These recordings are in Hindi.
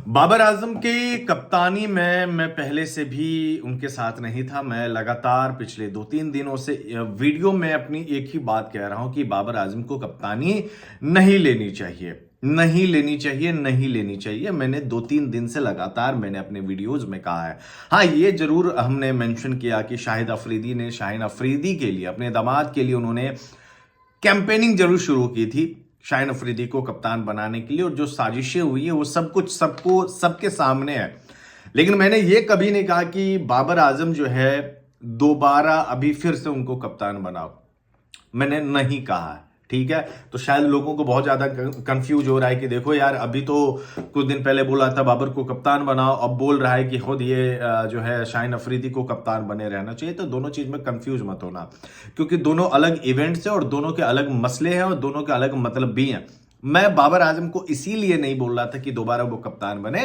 बाबर आजम की कप्तानी में मैं पहले से भी उनके साथ नहीं था। मैं लगातार पिछले 2-3 दिनों से वीडियो में अपनी एक ही बात कह रहा हूं कि बाबर आजम को कप्तानी नहीं लेनी चाहिए, नहीं लेनी चाहिए, नहीं लेनी चाहिए। मैंने 2-3 दिन से लगातार मैंने अपने वीडियोज में कहा है। हाँ, ये जरूर हमने मेंशन किया कि शाहिन अफरीदी के लिए, अपने दामाद के लिए उन्होंने कैंपेनिंग जरूर शुरू की थी शाहिन अफरीदी को कप्तान बनाने के लिए, और जो साजिशें हुई है वो सब कुछ सबके सामने है। लेकिन मैंने ये कभी नहीं कहा कि बाबर आजम जो है दोबारा अभी फिर से उनको कप्तान बनाओ, मैंने नहीं कहा है। ठीक है, तो शायद लोगों को बहुत ज्यादा कंफ्यूज हो रहा है कि देखो यार, अभी तो कुछ दिन पहले बोला था बाबर को कप्तान बनाओ, अब बोल रहा है कि खुद ये जो है शाहिन अफरीदी को कप्तान बने रहना चाहिए। तो दोनों चीज में कंफ्यूज मत होना, क्योंकि दोनों अलग इवेंट्स है और दोनों के अलग मसले हैं और दोनों के अलग मतलब भी हैं। मैं बाबर आजम को इसीलिए नहीं बोल रहा था कि दोबारा वो कप्तान बने,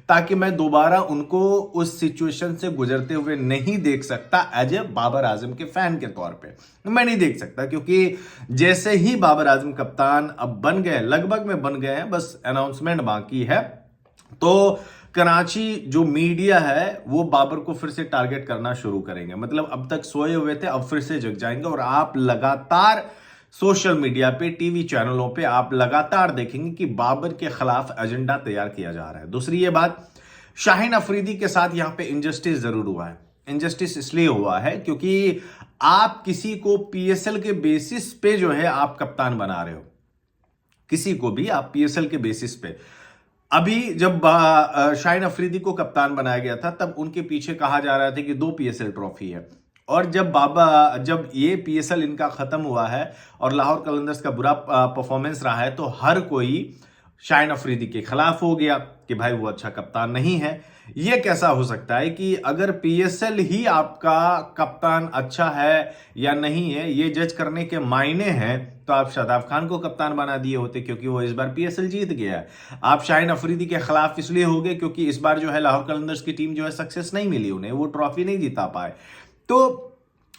ताकि मैं दोबारा उनको उस सिचुएशन से गुजरते हुए नहीं देख सकता एज ए बाबर आजम के फैन के तौर पे। मैं नहीं देख सकता, क्योंकि जैसे ही बाबर आजम कप्तान अब बन गए, लगभग में बन गए हैं, बस अनाउंसमेंट बाकी है, तो कराची जो मीडिया है वो बाबर को फिर से टारगेट करना शुरू करेंगे। मतलब अब तक सोए हुए थे, अब फिर से जग जाएंगे, और आप लगातार सोशल मीडिया पे, टीवी चैनलों पे आप लगातार देखेंगे कि बाबर के खिलाफ एजेंडा तैयार किया जा रहा है। दूसरी ये बात, शाहिन अफरीदी के साथ यहां पे इंजस्टिस जरूर हुआ है। इंजस्टिस इसलिए हुआ है क्योंकि आप किसी को पीएसएल के बेसिस पे जो है आप कप्तान बना रहे हो, किसी को भी आप पीएसएल के बेसिस पे। अभी जब शाहिन अफरीदी को कप्तान बनाया गया था, तब उनके पीछे कहा जा रहा था कि 2 पीएसएल ट्रॉफी है, और जब ये पीएसएल इनका खत्म हुआ है और लाहौर कलंदर्स का बुरा परफॉर्मेंस रहा है, तो हर कोई शाहिन अफरीदी के खिलाफ हो गया कि भाई वो अच्छा कप्तान नहीं है। ये कैसा हो सकता है कि अगर पीएसएल ही आपका कप्तान अच्छा है या नहीं है ये जज करने के मायने हैं, तो आप शादाब खान को कप्तान बना दिए होते, क्योंकि वो इस बार पीएसएल जीत गया है। आप शाहिन अफरीदी के खिलाफ इसलिए हो गए क्योंकि इस बार जो है लाहौर कलंदर्स की टीम जो है सक्सेस नहीं मिली, उन्हें वो ट्रॉफी नहीं जीता पाए। तो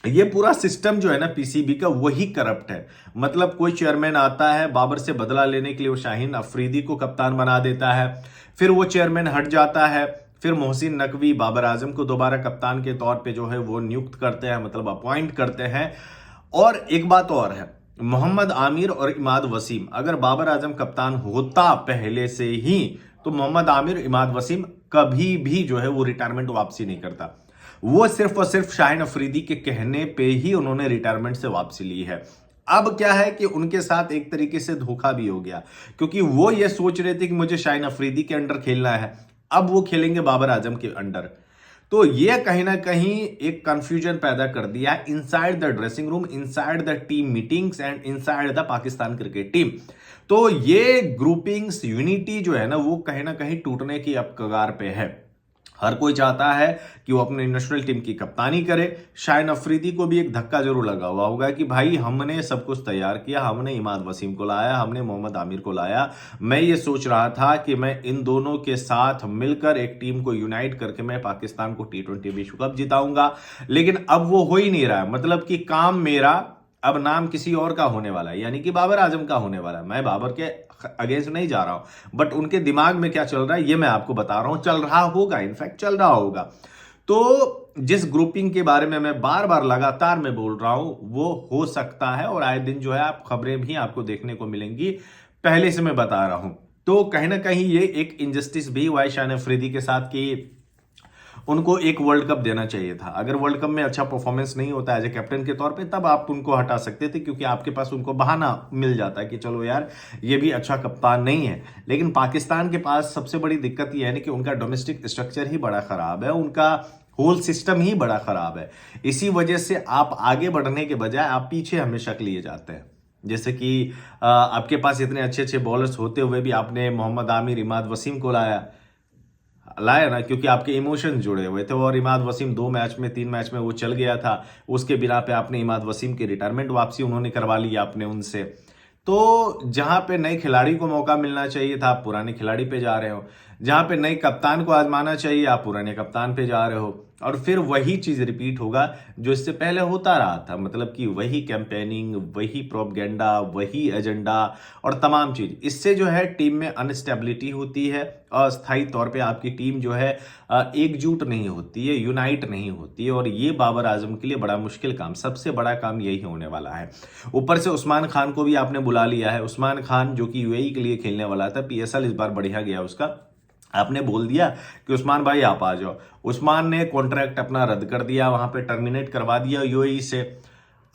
ये पूरा सिस्टम जो है ना पीसीबी का, वही करप्ट है। मतलब कोई चेयरमैन आता है, बाबर से बदला लेने के लिए वो शाहिन अफरीदी को कप्तान बना देता है, फिर वो चेयरमैन हट जाता है, फिर मोहसिन नकवी बाबर आजम को दोबारा कप्तान के तौर पे जो है वो नियुक्त करते हैं, मतलब अपॉइंट करते हैं। और एक बात और है, मोहम्मद आमिर और इमाद वसीम, अगर बाबर आजम कप्तान होता पहले से ही, तो मोहम्मद आमिर, इमाद वसीम कभी भी जो है वो रिटायरमेंट वापसी नहीं करता। वो सिर्फ और सिर्फ शाहिन अफरीदी के कहने पे ही उन्होंने रिटायरमेंट से वापसी ली है। अब क्या है कि उनके साथ एक तरीके से धोखा भी हो गया, क्योंकि वो ये सोच रहे थे कि मुझे शाहिन अफरीदी के अंडर खेलना है, अब वो खेलेंगे बाबर आजम के अंडर। तो ये कहीं ना कहीं एक कंफ्यूजन पैदा कर दिया inside the dressing room, inside the team meetings and inside the Pakistan cricket team. तो ये ग्रुपिंग्स, यूनिटी जो है ना, वो कहीं ना कहीं टूटने की अब कगार पे है। हर कोई चाहता है कि वो अपने नेशनल टीम की कप्तानी करे। शाहिन अफरीदी को भी एक धक्का जरूर लगा हुआ होगा कि भाई हमने सब कुछ तैयार किया, हमने इमाद वसीम को लाया, हमने मोहम्मद आमिर को लाया, मैं ये सोच रहा था कि मैं इन दोनों के साथ मिलकर एक टीम को यूनाइट करके मैं पाकिस्तान को T20 विश्व कप जिताऊंगा। लेकिन अब वो हो ही नहीं रहा है। मतलब कि काम मेरा, अब नाम किसी और का होने वाला है, यानी कि बाबर आजम का होने वाला है। मैं बाबर के अगेंस्ट नहीं जा रहा हूं, बट उनके दिमाग में क्या चल रहा है ये मैं आपको बता रहा हूं। चल रहा होगा, इनफैक्ट चल रहा होगा। तो जिस ग्रुपिंग के बारे में मैं बार बार लगातार मैं बोल रहा हूं, वो हो सकता है, और आए दिन जो है आप खबरें भी आपको देखने को मिलेंगी, पहले से मैं बता रहा हूं। तो कहीं ना कहीं ये एक इनजस्टिस भी हुआ है शाहिन अफरीदी के साथ कि उनको एक वर्ल्ड कप देना चाहिए था। अगर वर्ल्ड कप में अच्छा परफॉर्मेंस नहीं होता एज ए कैप्टन के तौर पे, तब आप उनको हटा सकते थे, क्योंकि आपके पास उनको बहाना मिल जाता है कि चलो यार ये भी अच्छा कप्तान नहीं है। लेकिन पाकिस्तान के पास सबसे बड़ी दिक्कत यह है ना कि उनका डोमेस्टिक स्ट्रक्चर ही बड़ा खराब है, उनका होल सिस्टम ही बड़ा खराब है। इसी वजह से आप आगे बढ़ने के बजाय आप पीछे हमेशा लिए जाते हैं। जैसे कि आपके पास इतने अच्छे अच्छे बॉलर्स होते हुए भी आपने मोहम्मद आमिर, इमाद वसीम को लाया ना, क्योंकि आपके इमोशन जुड़े हुए थे। और इमाद वसीम 2 मैच में, 3 मैच में वो चल गया था, उसके बिना पे आपने इमाद वसीम की रिटायरमेंट वापसी उन्होंने करवा ली आपने उनसे। तो जहां पे नए खिलाड़ी को मौका मिलना चाहिए था, आप पुराने खिलाड़ी पे जा रहे हो। जहां पे नए कप्तान को आजमाना चाहिए, आप पुराने कप्तान पे जा रहे हो। और फिर वही चीज रिपीट होगा जो इससे पहले होता रहा था, मतलब कि वही कैंपेनिंग, वही प्रोपगेंडा, वही एजेंडा और तमाम चीज। इससे जो है टीम में अनस्टेबिलिटी होती है, अस्थायी तौर पे आपकी टीम जो है एकजुट नहीं होती है, यूनाइट नहीं होती है, और ये बाबर आजम के लिए बड़ा मुश्किल काम, सबसे बड़ा काम यही होने वाला है। ऊपर से उस्मान खान को भी आपने बुला लिया है। उस्मान खान जो कि यूएई के लिए खेलने वाला था, पीएसएल इस बार बढ़िया गया उसका, आपने बोल दिया कि उस्मान भाई आप आ जाओ। उस्मान ने कॉन्ट्रैक्ट अपना रद्द कर दिया, वहां पे टर्मिनेट करवा दिया यूएई से।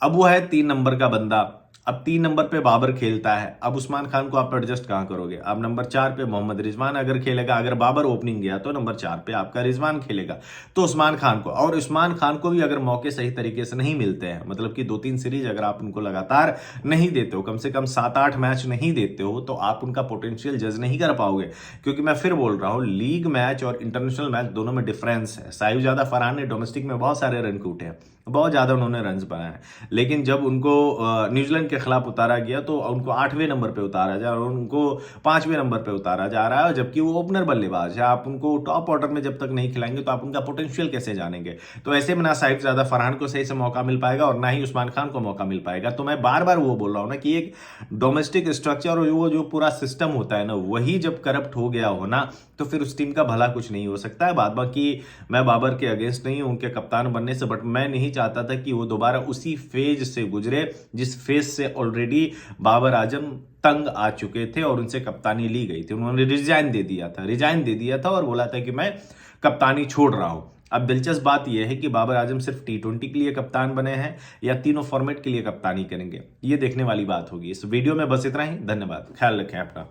अब वो है 3 नंबर का बंदा। अब 3 नंबर पे बाबर खेलता है, अब उस्मान खान को आप एडजस्ट कहां करोगे? अब नंबर 4 पे मोहम्मद रिजवान अगर खेलेगा, अगर बाबर ओपनिंग गया तो नंबर 4 पे आपका रिजवान खेलेगा। तो उस्मान खान को, और उस्मान खान को भी अगर मौके सही तरीके से नहीं मिलते हैं, मतलब कि 2-3 सीरीज अगर आप उनको लगातार नहीं देते हो, कम से कम 7-8 मैच नहीं देते हो, तो आप उनका पोटेंशियल जज नहीं कर पाओगे। क्योंकि मैं फिर बोल रहा हूं, लीग मैच और इंटरनेशनल मैच दोनों में डिफरेंस है। साहिबजादा फरहान ने डोमेस्टिक में बहुत सारे रन कूटे हैं, बहुत ज्यादा उन्होंने रन्स बनाए, लेकिन जब उनको न्यूजीलैंड के खिलाफ उतारा गया तो उनको 8वें नंबर पे उतारा जा, और उनको 5वें नंबर पे उतारा जा रहा है, जबकि वो ओपनर बल्लेबाज है। आप उनको टॉप ऑर्डर में जब तक नहीं खिलाएंगे तो आप उनका पोटेंशियल कैसे जानेंगे? तो ऐसे में ना साहिबजादा फरहान को सही से मौका मिल पाएगा और ना ही उस्मान खान को मौका मिल पाएगा। तो मैं बार बार वो बोल रहा हूं ना कि एक डोमेस्टिक स्ट्रक्चर और वो जो पूरा सिस्टम होता है ना, वही जब करप्ट हो गया हो ना, तो फिर उस टीम का भला कुछ नहीं हो सकता है। बाद बाकी मैं बाबर के अगेंस्ट नहीं हूं उनके कप्तान बनने से, बट मैं नहीं चाहता था कि वो दोबारा उसी फेज से गुजरे जिस फेज से ऑलरेडी बाबर आजम तंग आ चुके थे और उनसे कप्तानी ली गई थी। उन्होंने रिजाइन दे दिया था और बोला था कि मैं कप्तानी छोड़ रहा हूं। अब दिलचस्प बात यह है कि बाबर आजम सिर्फ T20 के लिए कप्तान बने हैं या तीनों फॉर्मेट के लिए कप्तानी करेंगे, ये देखने वाली बात होगी। इस वीडियो में बस इतना ही। धन्यवाद, ख्याल रखें अपना।